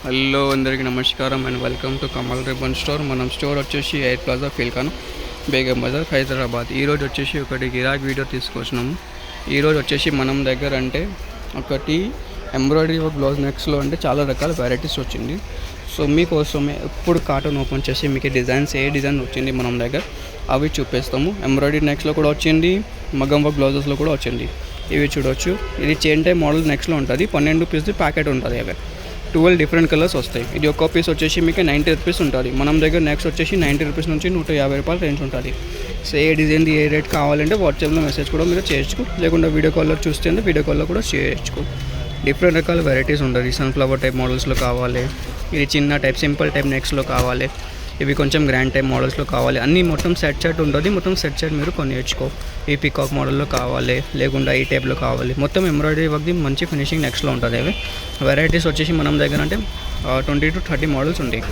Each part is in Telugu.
హలో అందరికీ నమస్కారం and welcome to Kamal ribbon store. మనం స్టోర్ వచ్చేసి ఎయిర్ ప్లాజా ఫిల్కాన్ బేగం బజార్ హైదరాబాద్. ఈరోజు వచ్చేసి ఒకటి గిరాక్ వీడియో తీసుకొచ్చినాము. ఈరోజు వచ్చేసి మనం దగ్గర అంటే ఒకటి ఎంబ్రాయిడరీ బ్లౌజ్ నెక్స్లో అంటే చాలా రకాల వెరైటీస్ వచ్చింది. సో మీకోసమే ఇప్పుడు కార్టూన్ ఓపెన్ చేసి మీకు డిజైన్స్ ఏ డిజైన్ వచ్చింది మనం దగ్గర అవి చూపిస్తాము. ఎంబ్రాయిడరీ నెక్స్లో కూడా వచ్చింది, మగ్గం వర్క్ బ్లౌజెస్లో కూడా వచ్చింది. ఇవి చూడవచ్చు. ఇది చైన్ టైప్ మోడల్ నెక్స్లో ఉంటుంది. 12 పీస్ది ప్యాకెట్ ఉంటుంది. అవి 12 డిఫరెంట్ కలర్స్ వస్తాయి. ఇది ఒక్క పీస్ వచ్చేసి మీకు 90 రూపీస్ ఉంటుంది. మనం దగ్గర నెక్స్ట్ వచ్చేసి 90 రూపీస్ నుంచి 150 రూపాయల రేంజ్ ఉంటుంది. సో ఏ డిజైన్ది ఏ రేట్ కావాలంటే వాట్సాప్లో మెసేజ్ కూడా మీరు చేయొచ్చు, లేకుండా వీడియో కాల్లో చూస్తే అంటే వీడియో కాల్లో కూడా చేయొచ్చు. డిఫరెంట్ రకాల వెరైటీస్ ఉంటుంది. సన్ఫ్లవర్ టైప్ మోడల్స్లో కావాలి, ఇది చిన్న టైప్ సింపుల్ టైప్ నెక్స్ట్లో కావాలి, ఇవి కొంచెం గ్రాండ్ టైప్ మోడల్స్లో కావాలి. అన్నీ మొత్తం సెట్ ఉంటుంది. మొత్తం సెట్ మీరు కొనేయచ్చుకో. ఈ పికాక్ మోడల్లో కావాలి, లేకుండా ఈ టైప్లో కావాలి. మొత్తం ఎంబ్రాయిడరీ వర్క్ది మంచి ఫినిషింగ్ నెక్స్ట్లో ఉంటుంది. అవి వెరైటీస్ వచ్చేసి మనం దగ్గర అంటే 20 to 30 మోడల్స్ ఉంటాయి.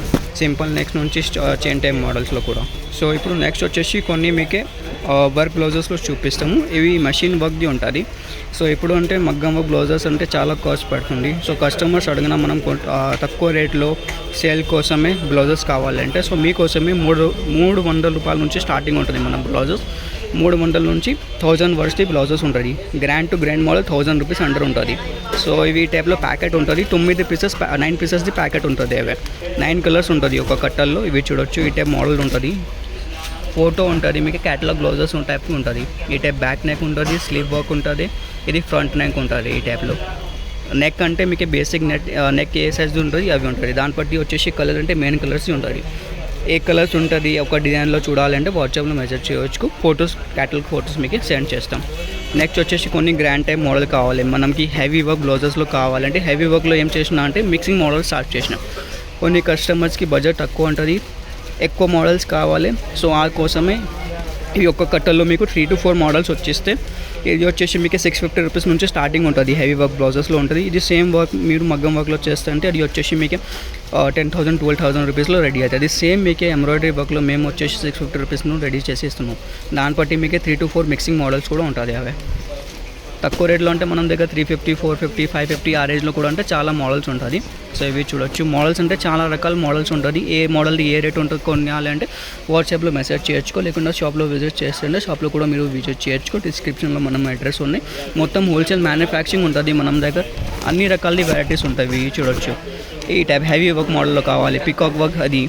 సింపుల్ నెక్స్ట్ నుంచి చైన్ టైప్ మోడల్స్లో కూడా. సో ఇప్పుడు నెక్స్ట్ వచ్చేసి కొన్ని మీకే వర్క్ బ్లౌజెస్లో చూపిస్తాము. ఇవి మషిన్ వర్క్ది ఉంటుంది. సో ఇప్పుడు అంటే మగ్గం వర్క్ బ్లౌజెస్ అంటే చాలా కాస్ట్ పడుతుంది. సో కస్టమర్స్ అడిగినా మనం తక్కువ రేట్లో సేల్ కోసమే బ్లౌజెస్ కావాలంటే సో మీకోసమే 300 రూపాయల నుంచి స్టార్టింగ్ ఉంటుంది. మన బ్లౌజెస్ 300 నుంచి 1000 వరస్టి బ్లౌజెస్ ఉంటుంది. Grand to grand model 1000 rupees under ఉంటుంది. సో ఇవి టైప్లో ప్యాకెట్ ఉంటుంది. 9 పీసెస్ది ప్యాకెట్ ఉంటుంది. అవే 9 కలర్స్ ఉంటుంది ఒక కట్టల్లో. ఇవి చూడొచ్చు. ఈ టైప్ మోడల్ ఉంటుంది. ఫోటో ఉంటుంది. మీకు క్యాటలాగ్ బ్లౌజెస్ టైప్ ఉంటుంది. ఈ టైప్ బ్యాక్ నెక్ ఉంటుంది, స్లీవ్ వర్క్ ఉంటుంది, ఇది ఫ్రంట్ నెక్ ఉంటుంది. ఈ టైప్లో నెక్ అంటే మీకు బేసిక్ నెక్ ఏ సైజ్ ఉంటుంది అవి ఉంటుంది. దాన్ని బట్టి వచ్చేసి కలర్ అంటే మెయిన్ కలర్స్ ఉంటుంది. ఏ కలర్స్ ఉంటుంది ఒక డిజైన్లో చూడాలంటే వాట్సాప్లో మెసేజ్ చేయవచ్చు. ఫొటోస్ క్యాటలాగ్ ఫొటోస్ మీకు సెండ్ చేస్తాం. నెక్స్ట్ వచ్చేసి కొన్ని గ్రాండ్ టైప్ మోడల్ కావాలి మనకి. హెవీ వర్క్ బ్లౌజెస్లో కావాలంటే హెవీ వర్క్లో ఏం చేసినా అంటే మిక్సింగ్ మోడల్ స్టార్ట్ చేసిన. కొన్ని కస్టమర్స్కి బడ్జెట్ తక్కువ ఉంటుంది, ఎక్కువ మోడల్స్ కావాలి. సో ఆ కోసమే ఈ ఒక్క కట్టల్లో మీకు 3 to 4 మోడల్స్ వచ్చేస్తే ఇది వచ్చేసి మీకు 650 రూపీస్ నుంచి స్టార్టింగ్ ఉంటుంది. హెవీ వర్క్ బ్లౌజెస్లో ఉంటుంది. ఇది సేమ్ వర్క్ మీరు మగ్గం వర్క్లో చేస్తే అది వచ్చేసి మీకు 10,000 12,000 రూపీస్లో రెడీ అవుతుంది. సేమ్ మీకు ఎంబ్రాయిడరీ వర్క్లో మేము వచ్చేసి 650 రూపీస్ను రెడీ చేసి ఇస్తున్నాం. దాన్ని బట్టి మీకు 3 to 4 మిక్సింగ్ మోడల్స్ కూడా ఉంటుంది. అవే తక్కువ రేట్లో అంటే మనం దగ్గర 350 450 550 ఆ రేంజ్లో కూడా అంటే చాలా మోడల్స్ ఉంటుంది. సో ఇవి చూడొచ్చు. మోడల్స్ అంటే చాలా రకాల మోడల్స్ ఉంటుంది. ఏ మోడల్ది ఏ రేట్ ఉంటుంది కొనాలంటే వాట్సాప్లో మెసేజ్ చేయొచ్చు, లేకుండా షాప్లో విజిట్ చేస్తుంటే షాప్లో కూడా మీరు విజిట్ చేయొచ్చు. డిస్క్రిప్షన్లో మనం అడ్రస్ ఉన్నాయి. మొత్తం హోల్సేల్ మ్యానుఫ్యాక్చరింగ్ ఉంటుంది మనం దగ్గర. అన్ని రకాల వెరైటీస్ ఉంటాయి. ఇవి చూడొచ్చు. ఈ టైప్ హెవీ వర్క్ మోడల్లో కావాలి, పికాక్ వర్క్, అది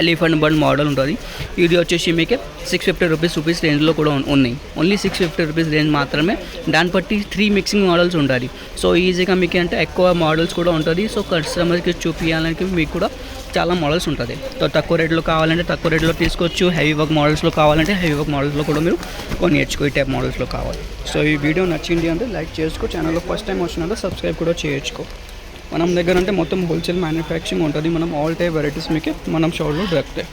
ఎలిఫెంట్ బర్డ్ మోడల్ ఉంటుంది. ఇది వచ్చేసి మీకు 650 రూపీస్ రేంజ్లో కూడా ఉన్నాయి. ఓన్లీ 650 రూపీస్ రేంజ్ మాత్రమే. దాన్ని బట్టి 3 మిక్సింగ్ మోడల్స్ ఉంటుంది. సో ఈజీగా మీకు అంటే ఎక్కువ మోడల్స్ కూడా ఉంటుంది. సో కస్టమర్స్కి చూపించాలని మీకు కూడా చాలా మోడల్స్ ఉంటుంది. సో తక్కువ రేట్లో కావాలంటే తక్కువ రేట్లో తీసుకోవచ్చు. హెవీ వర్క్ మోడల్స్లో కావాలంటే హెవీ వర్క్ మోడల్స్లో కూడా మీరు కొనియచ్చు. ఈ టైప్ మోడల్స్లో కావాలి. సో ఈ వీడియో నచ్చింది అంటే లైక్ చేసుకో. ఛానల్లో ఫస్ట్ టైం వచ్చినంటే సబ్స్క్రైబ్ కూడా చేయొచ్చు. మనం దగ్గర అంటే మొత్తం హోల్సేల్ మ్యానుఫ్యాక్చరింగ్ ఉంటుంది. మనం ఆల్ టైప్ వెరైటీస్ మీకు మనం షాప్లో దొరుకుతాయి.